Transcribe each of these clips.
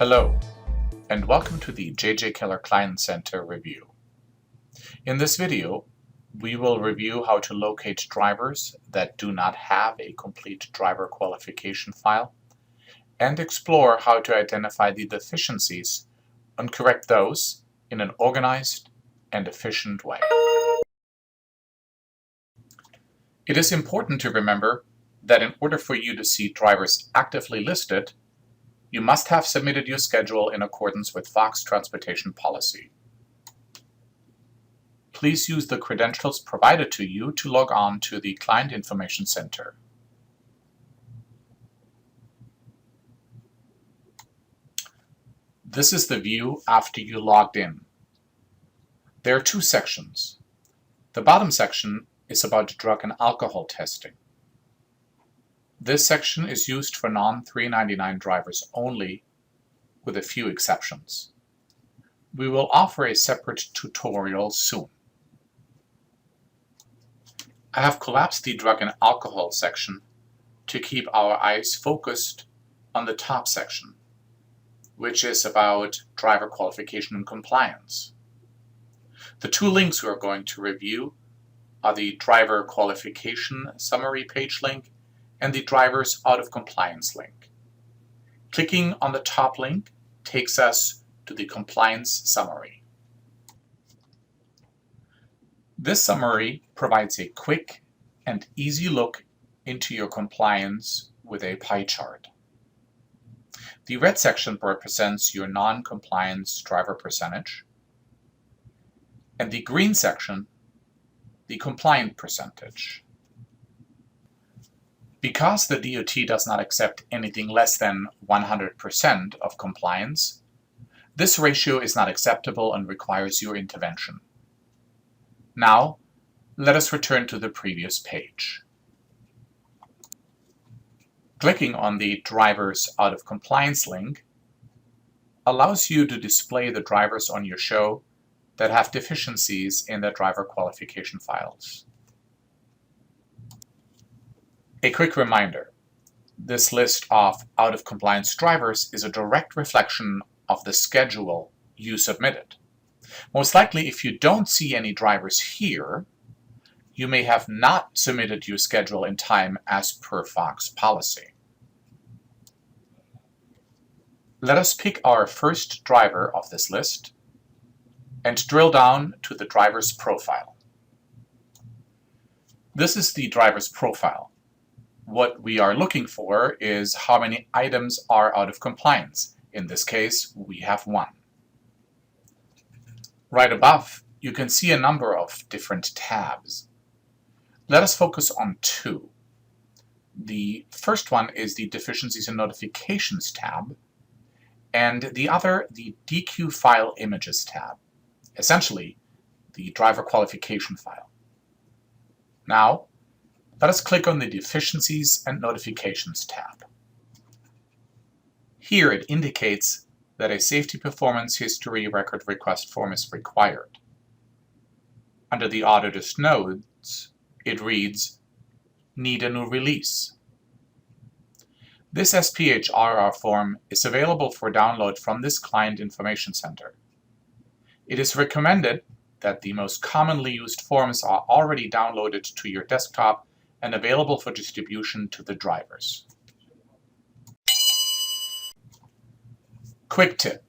Hello, and welcome to the Keller Client Center review. In this video, we will review how to locate drivers that do not have a complete driver qualification file and explore how to identify the deficiencies and correct those in an organized and efficient way. It is important to remember that in order for you to see drivers actively listed, you must have submitted your schedule in accordance with Fox transportation policy. Please use the credentials provided to you to log on to the Client Information Center. This is the view after you logged in. There are two sections. The bottom section is about drug and alcohol testing. This section is used for non-399 drivers only, with a few exceptions. We will offer a separate tutorial soon. I have collapsed the drug and alcohol section to keep our eyes focused on the top section, which is about driver qualification and compliance. The two links we are going to review are the driver qualification summary page link and the driver's out of compliance link. Clicking on the top link takes us to the compliance summary. This summary provides a quick and easy look into your compliance with a pie chart. The red section represents your non-compliance driver percentage, and the green section, the compliant percentage. Because the DOT does not accept anything less than 100% of compliance, this ratio is not acceptable and requires your intervention. Now, let us return to the previous page. Clicking on the Drivers Out of Compliance link allows you to display the drivers on your show that have deficiencies in their driver qualification files. A quick reminder, this list of out-of-compliance drivers is a direct reflection of the schedule you submitted. Most likely, if you don't see any drivers here, you may have not submitted your schedule in time as per Fox policy. Let us pick our first driver of this list and drill down to the driver's profile. This is the driver's profile. What we are looking for is how many items are out of compliance. In this case, we have one. Right above, you can see a number of different tabs. Let us focus on two. The first one is the Deficiencies and Notifications tab, and the other, the DQ File Images tab, essentially the driver qualification file. Now, let us click on the Deficiencies and Notifications tab. Here it indicates that a Safety Performance History Record Request form is required. Under the Auditor's Notes, it reads, Need a new release. This SPHRR form is available for download from this Client Information Center. It is recommended that the most commonly used forms are already downloaded to your desktop and available for distribution to the drivers. Quick tip.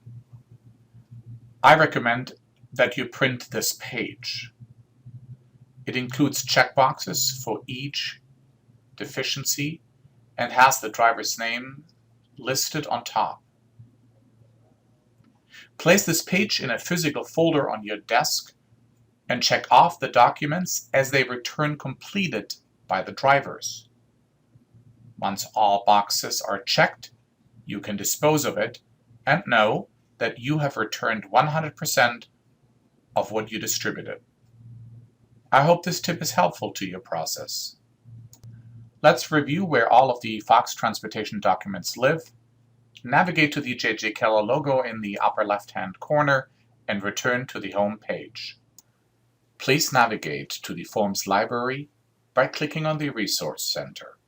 I recommend that you print this page. It includes checkboxes for each deficiency and has the driver's name listed on top. Place this page in a physical folder on your desk and check off the documents as they return completed by the drivers. Once all boxes are checked, you can dispose of it and know that you have returned 100% of what you distributed. I hope this tip is helpful to your process. Let's review where all of the Fox transportation documents live, navigate to the J.J. Keller logo in the upper left-hand corner, and return to the home page. Please navigate to the Forms library by clicking on the Resource Center.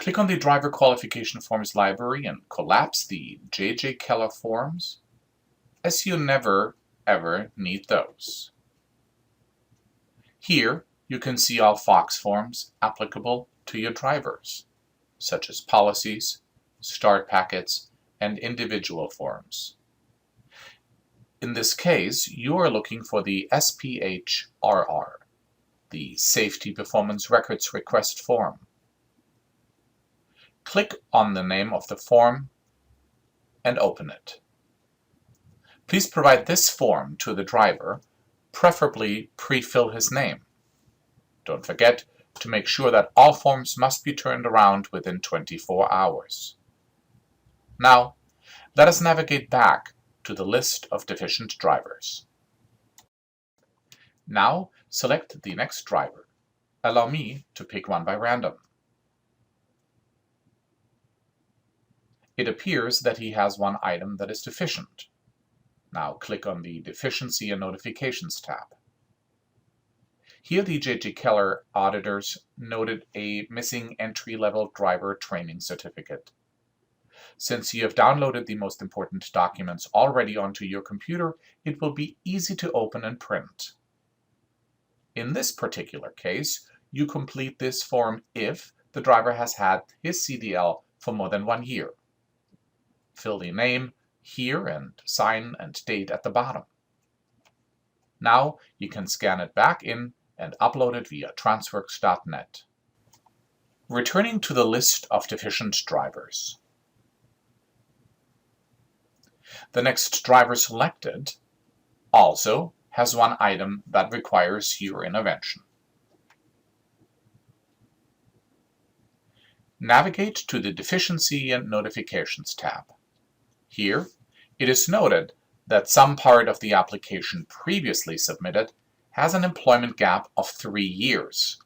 Click on the Driver Qualification Forms library and collapse the J.J. Keller forms, as you never ever need those. Here you can see all Fox forms applicable to your drivers, such as policies, start packets, and individual forms. In this case, you are looking for the SPHRR, the Safety Performance Records Request form. Click on the name of the form and open it. Please provide this form to the driver, preferably pre-fill his name. Don't forget to make sure that all forms must be turned around within 24 hours. Now, let us navigate back to the list of deficient drivers. Now, select the next driver. Allow me to pick one by random. It appears that he has one item that is deficient. Now click on the Deficiency and Notifications tab. Here the J.J. Keller auditors noted a missing entry-level driver training certificate. Since you have downloaded the most important documents already onto your computer, it will be easy to open and print. In this particular case, you complete this form if the driver has had his CDL for more than 1 year. Fill the name here and sign and date at the bottom. Now you can scan it back in and upload it via transworks.net. Returning to the list of deficient drivers. The next driver selected also has one item that requires your intervention. Navigate to the Deficiency and Notifications tab. Here, it is noted that some part of the application previously submitted has an employment gap of 3 years,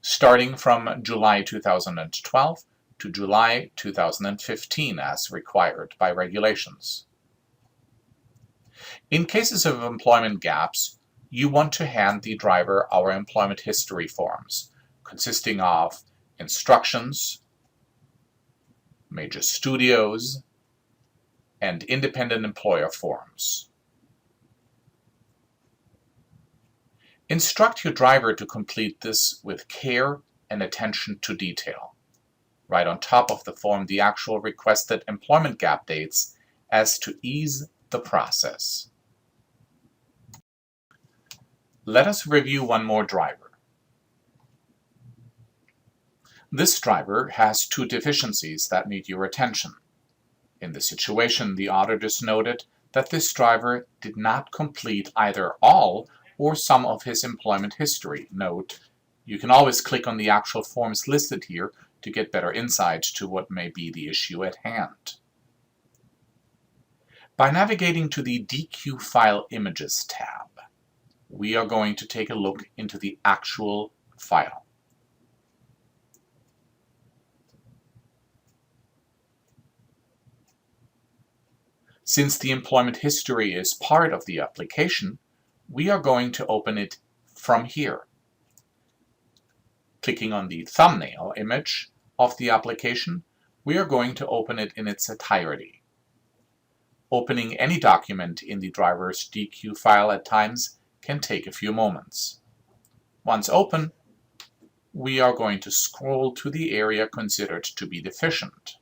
starting from July 2012 to July 2015 as required by regulations. In cases of employment gaps, you want to hand the driver our employment history forms, consisting of instructions, major studios, and independent employer forms. Instruct your driver to complete this with care and attention to detail. Write on top of the form the actual requested employment gap dates as to ease the process. Let us review one more driver. This driver has 2 deficiencies that need your attention. In this situation, the auditors noted that this driver did not complete either all or some of his employment history. Note, you can always click on the actual forms listed here to get better insight to what may be the issue at hand. By navigating to the DQ File Images tab, we are going to take a look into the actual file. Since the employment history is part of the application, we are going to open it from here. Clicking on the thumbnail image of the application, we are going to open it in its entirety. Opening any document in the driver's DQ file at times can take a few moments. Once open, we are going to scroll to the area considered to be deficient.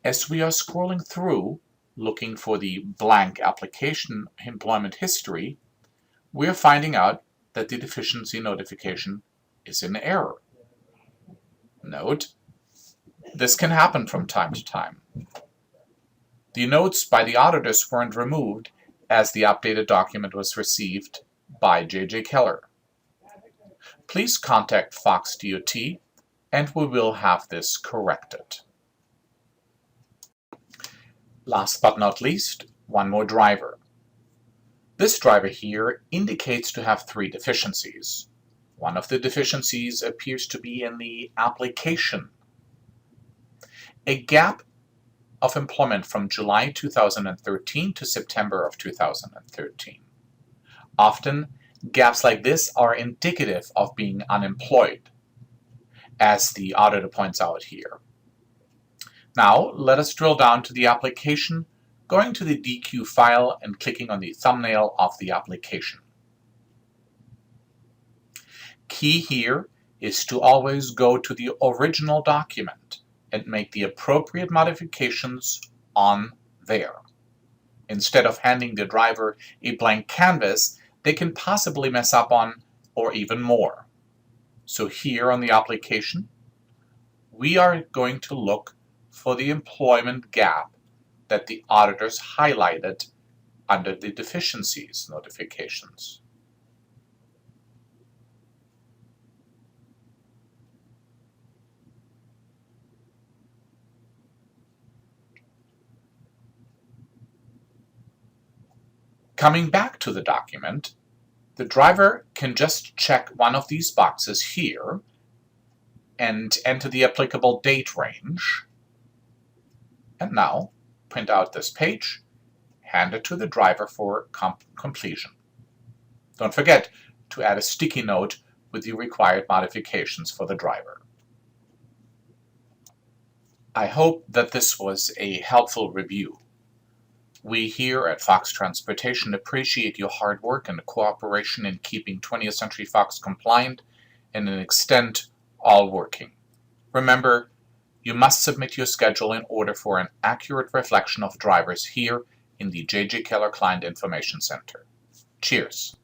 As we are scrolling through, looking for the blank application employment history, we are finding out that the deficiency notification is in error. Note, this can happen from time to time. The notes by the auditors weren't removed as the updated document was received by J.J. Keller. Please contact Fox DOT and we will have this corrected. Last but not least, one more driver. This driver here indicates to have 3 deficiencies. One of the deficiencies appears to be in the application. A gap of employment from July 2013 to September of 2013. Often, gaps like this are indicative of being unemployed. as the auditor points out here. Now, let us drill down to the application, going to the DQ file and clicking on the thumbnail of the application. Key here is to always go to the original document and make the appropriate modifications on there. Instead of handing the driver a blank canvas, they can possibly mess up on or even more. So here on the application, we are going to look for the employment gap that the auditors highlighted under the deficiencies notifications. Coming back to the document, the driver can just check one of these boxes here and enter the applicable date range. And now, print out this page, hand it to the driver for completion. Don't forget to add a sticky note with the required modifications for the driver. I hope that this was a helpful review. We here at Fox Transportation appreciate your hard work and cooperation in keeping 20th Century Fox compliant and an extent all working. Remember, you must submit your schedule in order for an accurate reflection of drivers here in the J.J. Keller Client Information Center. Cheers.